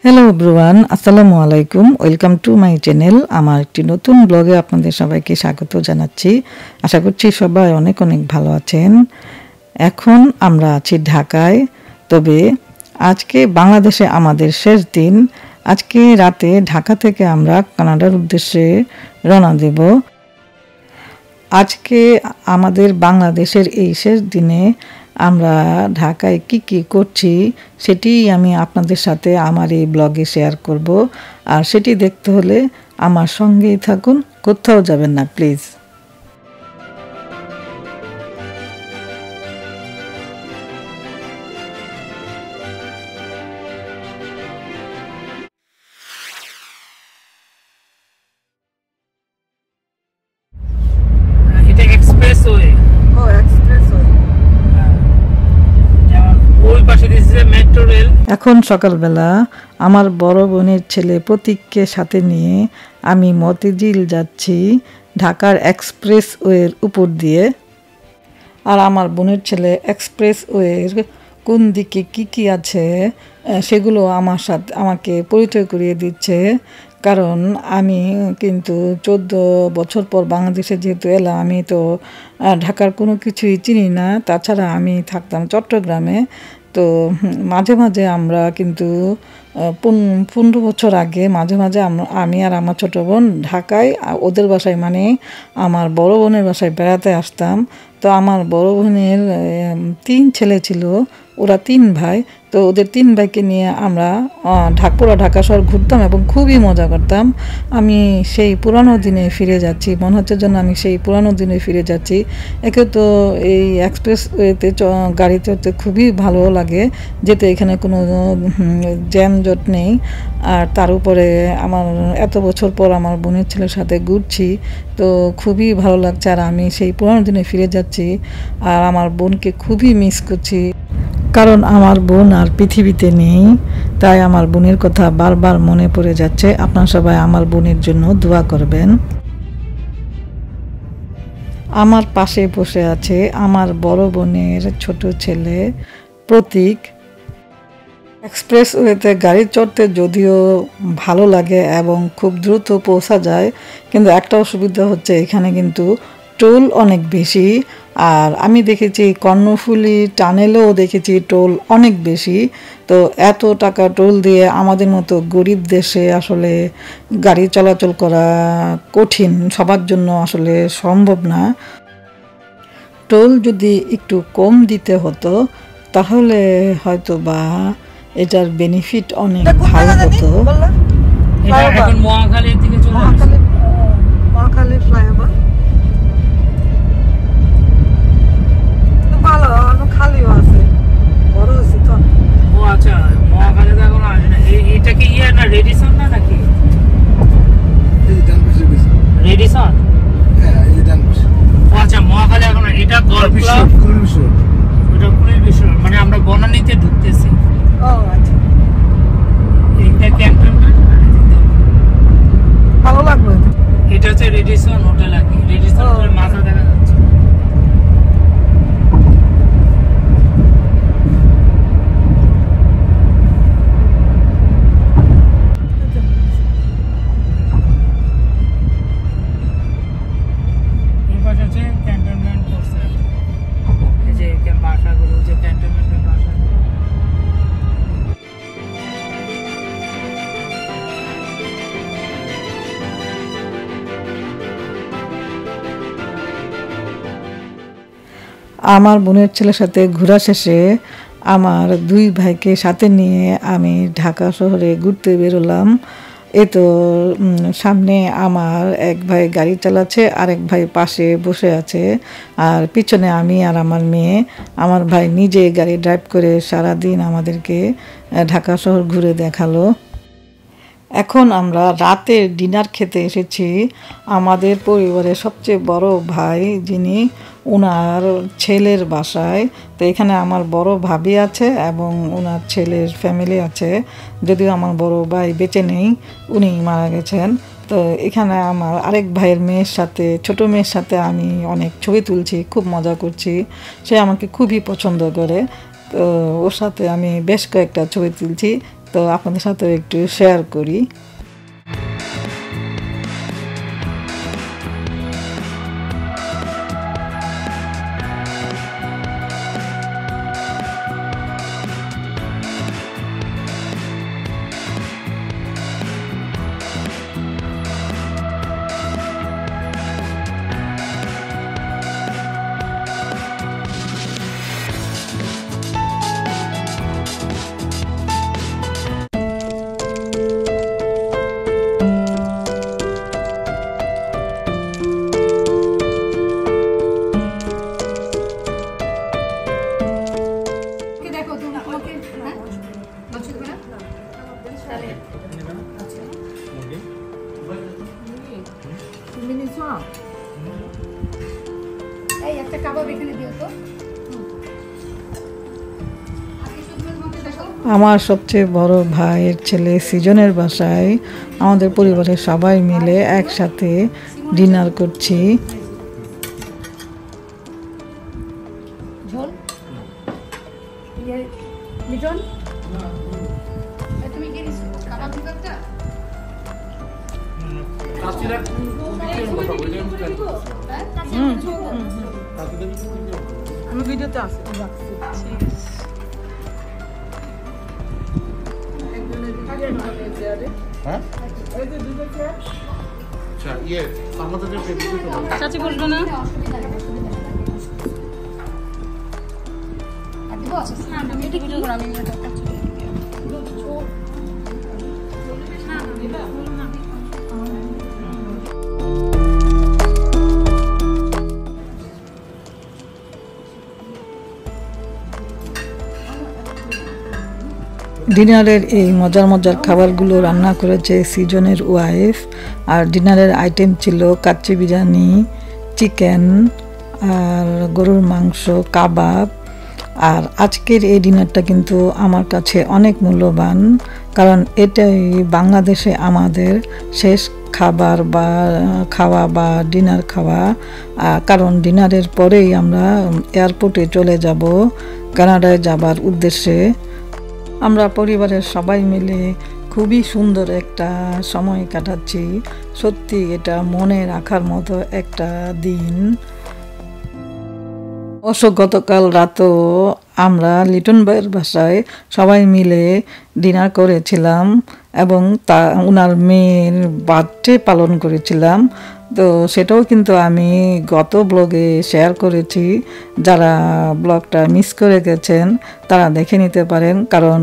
Hello everyone, আসসালামু আলাইকুম। Welcome to my channel. আমার একটি নতুন ব্লগে আপনাদের সবাইকে স্বাগত জানাচ্ছি। আশা করছি সবাই অনেক অনেক ভালো আছেন। এখন আমরা আছি ঢাকায়, তবে আজকে বাংলাদেশে আমাদের শেষ দিন। আজকে রাতে ঢাকা থেকে আমরা কানাডার উদ্দেশ্যে রওনা দেব। আজকে আমাদের বাংলাদেশের এই শেষ দিনে আমরা ঢাকায় কি করছি সেটি আমি আপনাদের সাথে আমার এই ব্লগে শেয়ার করব। আর সেটি দেখতে হলে আমার সঙ্গেই থাকুন, কোথাও যাবেন না প্লিজ। এটা এক্সপ্রেসওয়ে। ও এক্সপ্রেসওয়ে। ওই পাশে দিছে মেট্রো রেল। এখন সকালবেলা আমার বড় বোনের ছেলে প্রতীককে সাথে নিয়ে আমি মতিঝিল যাচ্ছি ঢাকার এক্সপ্রেসওয়ের উপর দিয়ে। আর আমার বোনের ছেলে এক্সপ্রেসওয়ের কোন দিকে কি আছে সেগুলো আমাকে পরিচয় করিয়ে দিচ্ছে। কারণ আমি কিন্তু 14 বছর পর বাংলাদেশে যেহেতু এলাম, আমি তো ঢাকার কোনো কিছুই চিনি না। তাছাড়া আমি থাকতাম চট্টগ্রামে। তো মাঝে মাঝে আমরা কিন্তু 15 বছর আগে মাঝে মাঝে আমি আর আমার ছোটো বোন ঢাকায় ওদের বাসায়, মানে আমার বড় বোনের বাসায় বেড়াতে আসতাম। তো আমার বড় বোনের 3 ছেলে ছিল, ওরা 3 ভাই। তো ওদের 3 ভাইকে নিয়ে আমরা পুরো ঢাকা শহর ঘুরতাম এবং খুবই মজা করতাম। আমি সেই পুরানো দিনে ফিরে যাচ্ছি, মনে হচ্ছে যেন আমি সেই পুরানো দিনে ফিরে যাচ্ছি। একে তো এই এক্সপ্রেসওয়েতে গাড়ি চড়তে খুবই ভালো লাগে, যেতে এখানে কোনো জ্যামজট নেই। আর তার উপরে আমার এত বছর পর আমার বোনের ছেলের সাথে ঘুরছি, তো খুবই ভালো লাগছে। আর আমি সেই পুরানো দিনে ফিরে যাচ্ছি, আর আমার বোনকে খুবই মিস করছি। কারণ আমার বোন আর পৃথিবীতে নেই, তাই আমার বোনের কথা বারবার মনে পড়ে যাচ্ছে। আপনারা সবাই আমার বোনের জন্য দোয়া করবেন। আমার পাশে বসে আছে আমার বড় বোনের ছোট ছেলে প্রতীক। এক্সপ্রেসওয়েতে গাড়ি চড়তে যদিও ভালো লাগে এবং খুব দ্রুত পৌঁছা যায়, কিন্তু একটা অসুবিধা হচ্ছে এখানে কিন্তু টোল অনেক বেশি। আর আমি দেখেছি কর্ণফুলী টানেলেও দেখেছি টোল অনেক বেশি। তো এত টাকা টোল দিয়ে আমাদের মতো গরিব দেশে আসলে গাড়ি চলাচল করা কঠিন, সবার জন্য আসলে সম্ভব না। টোল যদি একটু কম দিতে হতো তাহলে হয়তো বা এটার বেনিফিট অনেক ভালো হতো। এখন মহাখালীর দিকে চলে আসছে। মহাখালী ফ্লাইওভার ভালো, খালিও আছে, বড় আছে তো। ও আচ্ছা, মহাখালীতে এখন আসে না। এটা কি না রেডিসন না নাকি? রেডিসন। ও আচ্ছা, মহাখালী এখন এটা গল্ফ ক্লাব, ওটা পুলিশ বিশ্বর, মানে আমরা বনানীতে ঢুকতেছি। ও আচ্ছা, এটা ক্যান্টনমেন্ট ভালো লাগবে। এটা হচ্ছে রেডিসন হোটেল। আর কি রেডিসন হোটেলের মাথা দেখা যাচ্ছে। এই পাশে হচ্ছে ক্যান্টনমেন্ট করছে, এই যে বাসাগুলো, যে ক্যান্টনমেন্টের বাসাগুলো। আমার বোনের ছেলের সাথে ঘোরা শেষে আমার 2 ভাইকে সাথে নিয়ে আমি ঢাকা শহরে ঘুরতে বেরোলাম। এই তো সামনে আমার এক ভাই গাড়ি চালাচ্ছে, আরেক ভাই পাশে বসে আছে, আর পিছনে আমি আর আমার মেয়ে। আমার ভাই নিজে গাড়ি ড্রাইভ করে সারাদিন আমাদেরকে ঢাকা শহর ঘুরে দেখালো। এখন আমরা রাতের ডিনার খেতে এসেছি আমাদের পরিবারের সবচেয়ে বড় ভাই যিনি, ওনার ছেলের বাসায়। তো এখানে আমার বড় ভাবি আছে এবং ওনার ছেলের ফ্যামিলি আছে, যদিও আমার বড় ভাই বেঁচে নেই, উনি মারা গেছেন। তো এখানে আমার আরেক ভাইয়ের মেয়ের সাথে, ছোট মেয়ের সাথে আমি অনেক ছবি তুলছি, খুব মজা করছি। সে আমাকে খুবই পছন্দ করে, তো ওর সাথে আমি বেশ কয়েকটা ছবি তুলছি। তো আপনাদের সাথে একটু শেয়ার করি। আমার সবচেয়ে বড় ভাইয়ের ছেলে সিজনের বাসায় আমাদের পরিবারের সবাই মিলে একসাথে ডিনার করছি। আমি ভিডিওতে আসি চাচি বলবে না ডিনারের এই মজার মজার খাবারগুলো রান্না করেছে সিজনের ওয়াইফ। আর ডিনারের আইটেম ছিল কাচ্চি বিরিয়ানি, চিকেন আর গরুর মাংস, কাবাব। আর আজকের এই ডিনারটা কিন্তু আমার কাছে অনেক মূল্যবান, কারণ এটাই বাংলাদেশে আমাদের শেষ খাওয়া বা ডিনার খাওয়া। কারণ ডিনারের পরেই আমরা এয়ারপোর্টে চলে যাব কানাডায় যাবার উদ্দেশ্যে। আমরা পরিবারের সবাই মিলে খুবই সুন্দর একটা সময় কাটাচ্ছি। সত্যি এটা মনে রাখার মতো একটা দিন। অবশ্য গতকাল রাতও আমরা লিটন ভাইয়ের বাসায় সবাই মিলে ডিনার করেছিলাম এবং ওনার মেয়ের বার্থডে পালন করেছিলাম। তো সেটাও কিন্তু আমি গত ব্লগে শেয়ার করেছি। যারা ব্লগটা মিস করে গেছেন তারা দেখে নিতে পারেন, কারণ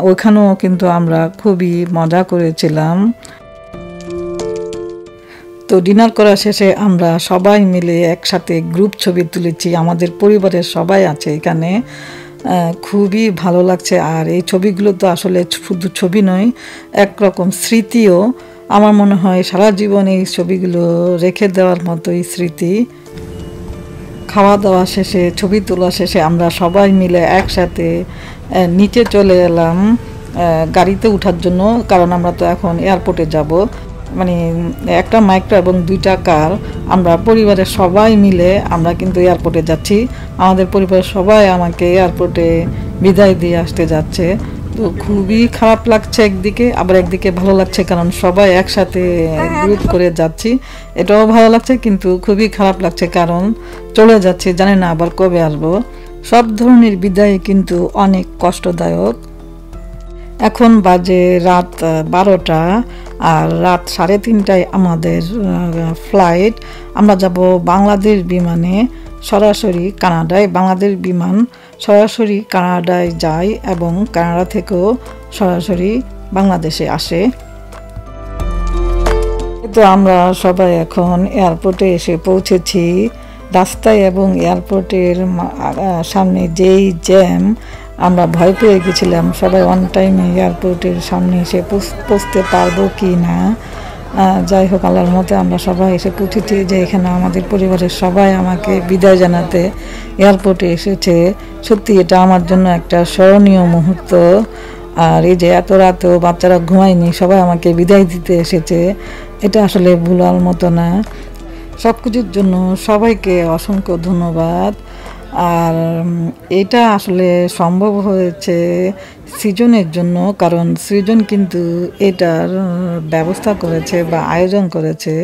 ওইখানেও কিন্তু আমরা খুবই মজা করেছিলাম। তো ডিনার করা শেষে আমরা সবাই মিলে একসাথে গ্রুপ ছবি তুলেছি। আমাদের পরিবারের সবাই আছে এখানে, খুবই ভালো লাগছে। আর এই ছবিগুলো তো আসলে শুধু ছবি নয়, একরকম স্মৃতিও। আমার মনে হয় সারা জীবন এই ছবিগুলো রেখে দেওয়ার মতোই স্মৃতি। খাওয়া দাওয়া শেষে, ছবি তোলা শেষে আমরা সবাই মিলে একসাথে নিচে চলে এলাম গাড়িতে ওঠার জন্য, কারণ আমরা তো এখন এয়ারপোর্টে যাব। মানে একটা মাইক্রো এবং 2টা কার, আমরা পরিবারের সবাই মিলে আমরা কিন্তু এয়ারপোর্টে যাচ্ছি। আমাদের পরিবারের সবাই আমাকে এয়ারপোর্টে বিদায় দিয়ে আসতে যাচ্ছে। তো খুবই খারাপ লাগছে একদিকে, আবার একদিকে ভালো লাগছে, কারণ সবাই একসাথে গ্রুপ করে যাচ্ছি। এটাও ভালো লাগছে, কিন্তু খুবই খারাপ লাগছে কারণ চলে যাচ্ছে, জানি না আবার কবে আসবো। সব ধরনের বিদায় কিন্তু অনেক কষ্টদায়ক। এখন বাজে রাত 12টা আর রাত 3:30টায় আমাদের ফ্লাইট। আমরা যাব বাংলাদেশ বিমানে সরাসরি কানাডায়। বাংলাদেশ বিমান সরাসরি কানাডায় যায় এবং কানাডা থেকেও সরাসরি বাংলাদেশে আসে। তো আমরা সবাই এখন এয়ারপোর্টে এসে পৌঁছেছি। রাস্তায় এবং এয়ারপোর্টের সামনে যেই জ্যাম, আমরা ভয় পেয়ে গেছিলাম সবাই অন টাইমে এয়ারপোর্টের সামনে এসে পৌঁছতে পারবো কি না। যাই হোক, আল্লাহর মতে আমরা সবাই এসে পৌঁছেছি। যে এখানে আমাদের পরিবারের সবাই আমাকে বিদায় জানাতে এয়ারপোর্টে এসেছে। সত্যি এটা আমার জন্য একটা স্মরণীয় মুহূর্ত। আর এই যে এত রাতেও বাচ্চারা ঘুমায়নি, সবাই আমাকে বিদায় দিতে এসেছে, এটা আসলে ভুলার মতো না। সব কিছুর জন্য সবাইকে অসংখ্য ধন্যবাদ। আর এটা আসলে সম্ভব হয়েছে সৃজনের জন্য, কারণ সৃজন কিন্তু এটার ব্যবস্থা করেছে বা আয়োজন করেছে,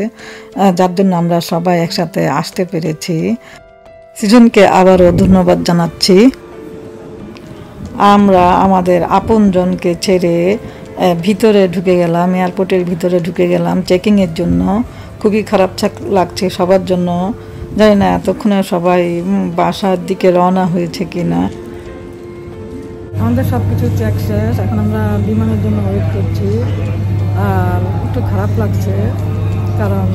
যার জন্য আমরা সবাই একসাথে আসতে পেরেছি। সৃজনকে আবারও ধন্যবাদ জানাচ্ছি। আমরা আমাদের আপনজনকে ছেড়ে ভিতরে ঢুকে গেলাম, এয়ারপোর্টের ভিতরে ঢুকে গেলাম চেকিংয়ের জন্য। খুবই খারাপ লাগছে সবার জন্য। জানি না এতক্ষণে সবাই বাসার দিকে রওনা হয়েছে কিনা। আমাদের সব কিছু চেক শেষ, এখন আমরা বিমানের জন্য ওয়েট করছি। আর একটু খারাপ লাগছে কারণ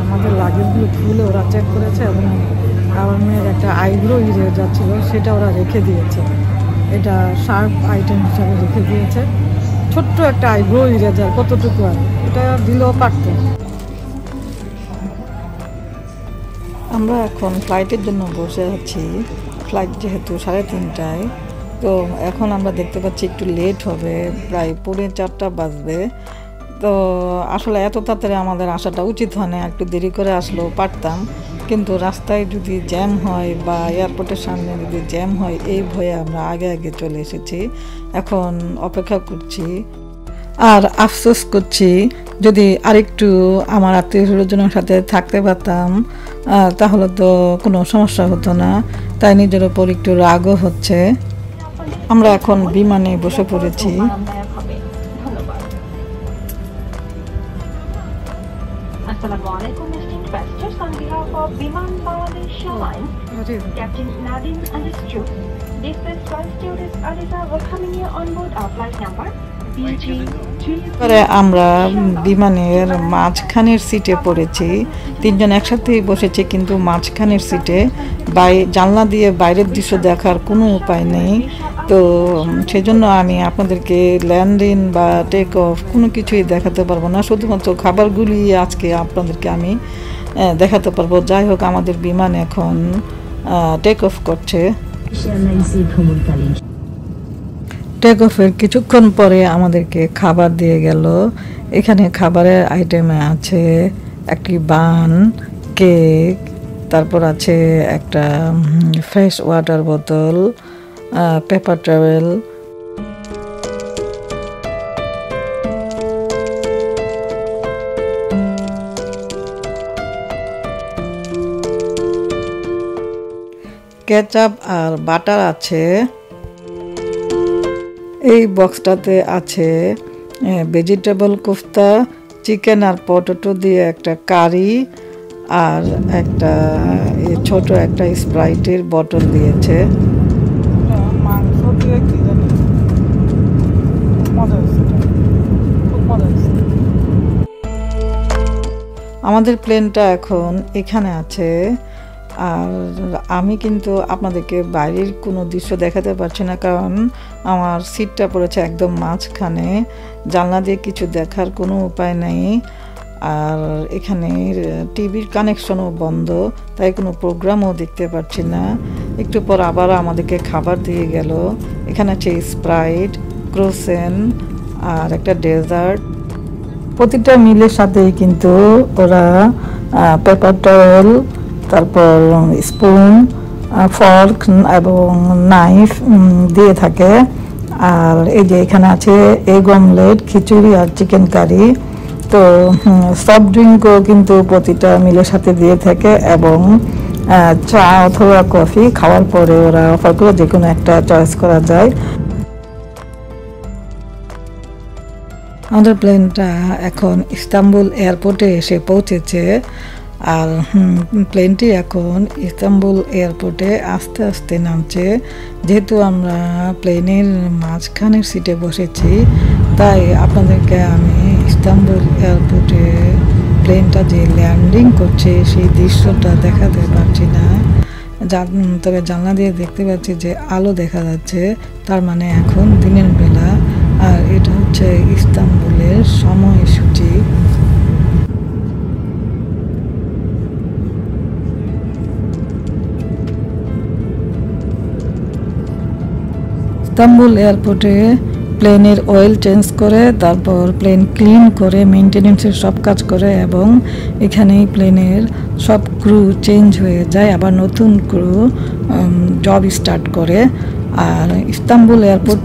আমাদের লাগেজগুলো খুলে ওরা চেক করেছে এবং আমার মেয়ের একটা আইব্রো ইরেজার ছিল, সেটা ওরা রেখে দিয়েছে। এটা শার্প আইটেম হিসাবে রেখে দিয়েছে। ছোট্ট একটা আইব্রো ইরেজার, কতটুকু আর এটা দিলেও পারত। আমরা এখন ফ্লাইটের জন্য বসে আছি। ফ্লাইট যেহেতু 3:30টায়, তো এখন আমরা দেখতে পাচ্ছি একটু লেট হবে, প্রায় 4:45 বাজবে। তো আসলে এত তাড়াতাড়ি আমাদের আসাটা উচিত হয় না, একটু দেরি করে আসলেও পারতাম, কিন্তু রাস্তায় যদি জ্যাম হয় বা এয়ারপোর্টের সামনে যদি জ্যাম হয় এই ভয়ে আমরা আগে আগে চলে এসেছি। এখন অপেক্ষা করছি আর আফসোস করছি, যদি আরেকটু আমার আত্মীয়-স্বজনের সাথে থাকতে পারতাম তাহলে তো কোনো সমস্যা হতো না। তাই নিজের ওপর একটু রাগও হচ্ছে। আমরা এখন বিমানে বসে পড়েছি। Assalamualaikum, esteemed passengers. On behalf of Biman Bangladesh Airlines, Captain Nadine understood. This is flight stewardess Aliza welcoming you on board our flight number BG3. আমরা বিমানের মাঝখানের সিটে পড়েছি। 3 জন একসাথেই বসেছি, কিন্তু মাঝখানের সিটে জানলা দিয়ে বাইরের দৃশ্য দেখার কোনো উপায় নেই। তো সেজন্য আমি আপনাদেরকে ল্যান্ডিং বা টেক অফ কোনো কিছুই দেখাতে পারবো না, শুধুমাত্র খাবারগুলি আজকে আপনাদেরকে আমি দেখাতে পারবো। যাই হোক, আমাদের বিমান এখন টেক অফ করছে। টেক অফের কিছুক্ষণ পরে আমাদেরকে খাবার দিয়ে গেল। এখানে খাবারের আইটেমে আছে একটি বান, কেক, তারপর আছে একটা ফ্রেশ ওয়াটার বোতল, পেপার ট্রাভেল, কেচাপ আর বাটার আছে। এই বক্সটাতে আছে ভেজিটেবল কোফতা, চিকেন আর পটেটো দিয়ে একটা কারি, আর একটা ছোট একটা স্প্রাইটের বটল দিয়েছে। মাংস দিয়ে কি জানি মজা হচ্ছে, খুব মজা হচ্ছে। আমাদের প্লেনটা এখন এখানে আছে। আর আমি কিন্তু আপনাদেরকে বাইরের কোনো দৃশ্য দেখাতে পারছি না, কারণ আমার সিটটা পড়েছে একদম মাঝখানে, জানলা দিয়ে কিছু দেখার কোনো উপায় নেই। আর এখানে টিভির কানেকশনও বন্ধ, তাই কোনো প্রোগ্রামও দেখতে পাচ্ছি না। একটু পর আবার আমাদেরকে খাবার দিয়ে গেল। এখানে আছে স্প্রাইট, ক্রোসেন আর একটা ডেজার্ট। প্রতিটা মিলের সাথেই কিন্তু ওরা পেপার টাওয়েল, তারপর স্পুন, ফর্ক এবং নাইফ দিয়ে থাকে। আর এই যে এখানে আছে এগ অমলেট, খিচুড়ি আর চিকেন কারি। তো সফট ড্রিঙ্কও কিন্তু প্রতিটা মিলের সাথে দিয়ে থাকে, এবং চা অথবা কফি খাওয়ার পরে ওরা অফার করে যে কোনো একটা চয়েস করা যায়। আমাদের প্লেনটা এখন ইস্তাম্বুল এয়ারপোর্টে এসে পৌঁছেছে। আর প্লেনটি এখন ইস্তাম্বুল এয়ারপোর্টে আস্তে আস্তে নামছে। যেহেতু আমরা প্লেনের মাঝখানের সিটে বসেছি, তাই আপনাদেরকে আমি ইস্তাম্বুল এয়ারপোর্টে প্লেনটা যে ল্যান্ডিং করছে সেই দৃশ্যটা দেখাতে পারছি না। তবে জানলা দিয়ে দেখতে পাচ্ছি যে আলো দেখা যাচ্ছে, তার মানে এখন দিনের বেলা। আর এটা হচ্ছে ইস্তাম্বুলের সময়সূচি। ইস্তাম্বুল এয়ারপোর্টে প্লেনের অয়েল চেঞ্জ করে, তারপর প্লেন ক্লিন করে, মেনটেনেন্সের সব কাজ করে, এবং এখানেই প্লেনের সব ক্রু চেঞ্জ হয়ে যায়, আবার নতুন ক্রু জব স্টার্ট করে। আর ইস্তাম্বুল এয়ারপোর্ট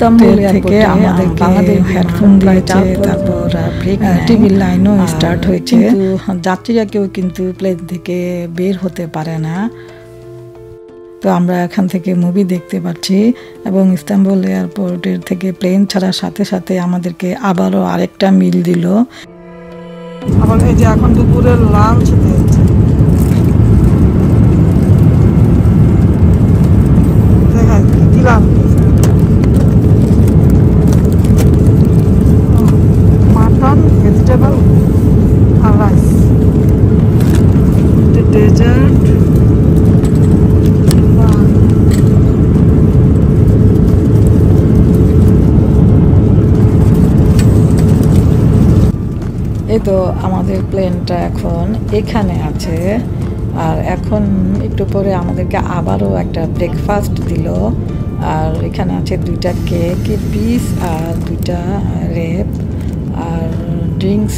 থেকে আমাদের বাংলাদেশ হেডফোন দিয়েছে, তারপর টিভির লাইনও স্টার্ট হয়েছে। কিন্তু যাত্রীরা কেউ কিন্তু প্লেন থেকে বের হতে পারে না। তো আমরা এখান থেকে মুভি দেখতে পাচ্ছি এবং ইস্তাম্বুল এয়ারপোর্টের থেকে প্লেন ছাড়ার সাথে সাথে আমাদেরকে আবারও আরেকটা মিল দিল। আবার এই যে এখন দুপুরের লাঞ্চ দিয়েছে, কি লাঞ্চ মাটন, ভেজিটেবল আর রাইস, ডেজার্ট, এই তো আমাদের প্লেনটা এখন এখানে আছে। আর এখন একটু পরে আমাদেরকে আবারও একটা ব্রেকফাস্ট দিল। আর এখানে আছে 2টা কেক পিস আর 2টা রেপ আর ড্রিঙ্কস,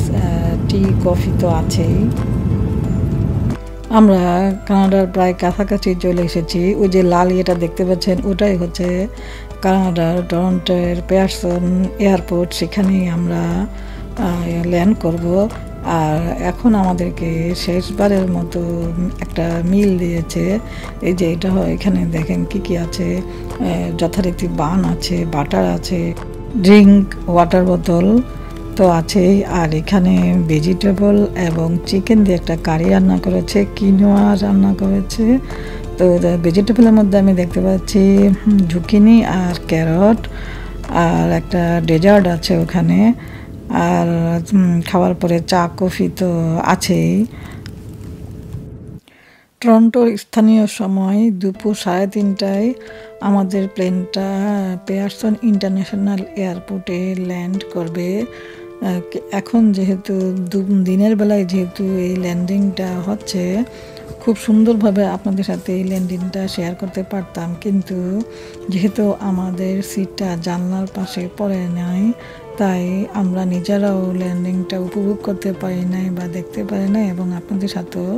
টি কফি তো আছেই। আমরা কানাডার প্রায় কাছাকাছি চলে এসেছি। ওই যে লাল ইয়েটা দেখতে পাচ্ছেন ওটাই হচ্ছে কানাডার টরন্টোর পিয়ারসন এয়ারপোর্ট, সেখানেই আমরা ল্যান্ড করব। আর এখন আমাদেরকে শেষবারের মতো একটা মিল দিয়েছে। এই যে এটা এখানে দেখেন কি কি আছে, যথারীতি বান আছে, বাটার আছে, ড্রিঙ্ক, ওয়াটার বোতল তো আছেই। আর এখানে ভেজিটেবল এবং চিকেন দিয়ে একটা কারি রান্না করেছে, কিনোয়া রান্না করেছে। তো ভেজিটেবলের মধ্যে আমি দেখতে পাচ্ছি ঝুকিনি আর ক্যারট, আর একটা ডেজার্ট আছে ওখানে। আর খাওয়ার পরে চা কফি তো আছেই। টরন্টোর স্থানীয় সময় দুপুর 3:30টায় আমাদের প্লেনটা পিয়ারসন ইন্টারন্যাশনাল এয়ারপোর্টে ল্যান্ড করবে। এখন যেহেতু দিনের বেলায় যেহেতু এই ল্যান্ডিংটা হচ্ছে, খুব সুন্দরভাবে আপনাদের সাথে এই ল্যান্ডিংটা শেয়ার করতে পারতাম, কিন্তু যেহেতু আমাদের সিটটা জানলার পাশে পড়ে নাই, তাই আমরা নিজেরাও ল্যান্ডিংটা উপভোগ করতে পারি নাই বা দেখতে পারি নাই এবং আপনাদের সাথেও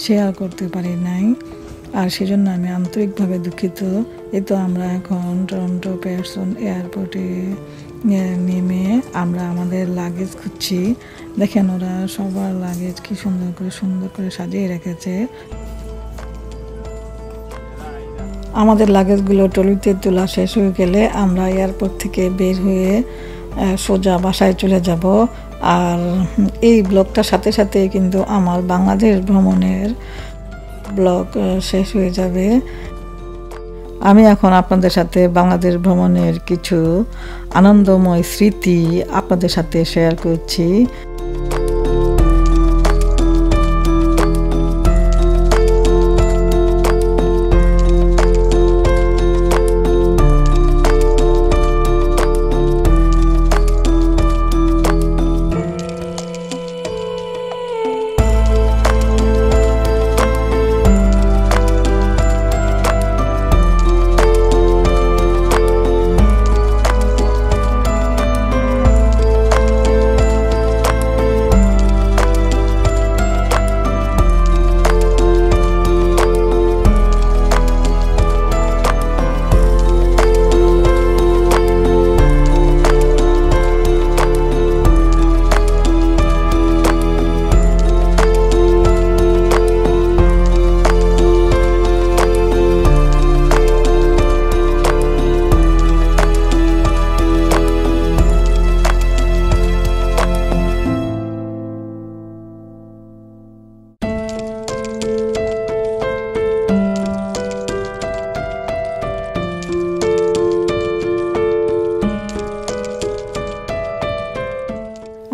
শেয়ার করতে পারি নাই। আর সেজন্য আমি আন্তরিকভাবে দুঃখিত। এই তো আমরা এখন টরন্টো পিয়ারসন এয়ারপোর্টে নেমে আমরা আমাদের লাগেজ খুঁজছি। দেখেন ওরা সবার লাগেজ কি সুন্দর করে সাজিয়ে রেখেছে। আমাদের লাগেজগুলো ট্রলিতে তোলা শেষ হয়ে গেলে আমরা এয়ারপোর্ট থেকে বের হয়ে সোজা বাসায় চলে যাব। আর এই ব্লগটার সাথে সাথে কিন্তু আমার বাংলাদেশ ভ্রমণের ব্লগ শেষ হয়ে যাবে। আমি এখন আপনাদের সাথে বাংলাদেশ ভ্রমণের কিছু আনন্দময় স্মৃতি আপনাদের সাথে শেয়ার করছি।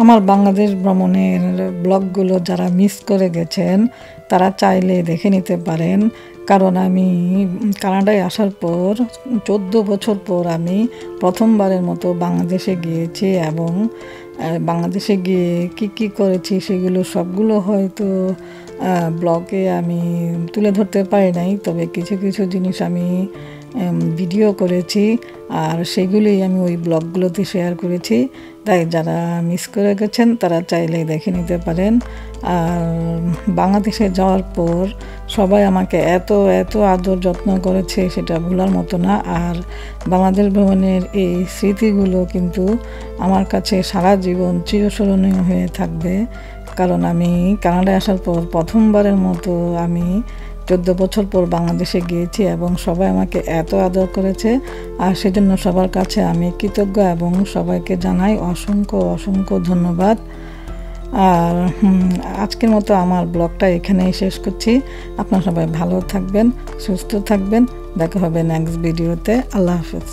আমার বাংলাদেশ ভ্রমণের ব্লগগুলো যারা মিস করে গেছেন তারা চাইলে দেখে নিতে পারেন, কারণ আমি কানাডায় আসার পর 14 বছর পর আমি প্রথমবারের মতো বাংলাদেশে গিয়েছি এবং বাংলাদেশে গিয়ে কি করেছি সেগুলো সবগুলো হয়তো ব্লগে আমি তুলে ধরতে পারি নাই, তবে কিছু কিছু জিনিস আমি ভিডিও করেছি। আর সেগুলি আমি ওই ব্লগগুলোতে শেয়ার করেছি, তাই যারা মিস করে গেছেন তারা চাইলে দেখে নিতে পারেন। আর বাংলাদেশে যাওয়ার পর সবাই আমাকে এত আদর যত্ন করেছে, সেটা ভোলার মতো না। আর বাংলাদেশ ভ্রমণের এই স্মৃতিগুলো কিন্তু আমার কাছে সারা জীবন চিরস্মরণীয় হয়ে থাকবে, কারণ আমি কানাডায় আসার পর প্রথমবারের মতো আমি 14 বছর পর বাংলাদেশে গিয়েছি এবং সবাই আমাকে এত আদর করেছে। আর সেজন্য সবার কাছে আমি কৃতজ্ঞ এবং সবাইকে জানাই অসংখ্য ধন্যবাদ। আর আজকের মতো আমার ব্লগটা এখানেই শেষ করছি। আপনারা সবাই ভালো থাকবেন, সুস্থ থাকবেন, দেখা হবে নেক্সট ভিডিওতে। আল্লাহ হাফেজ।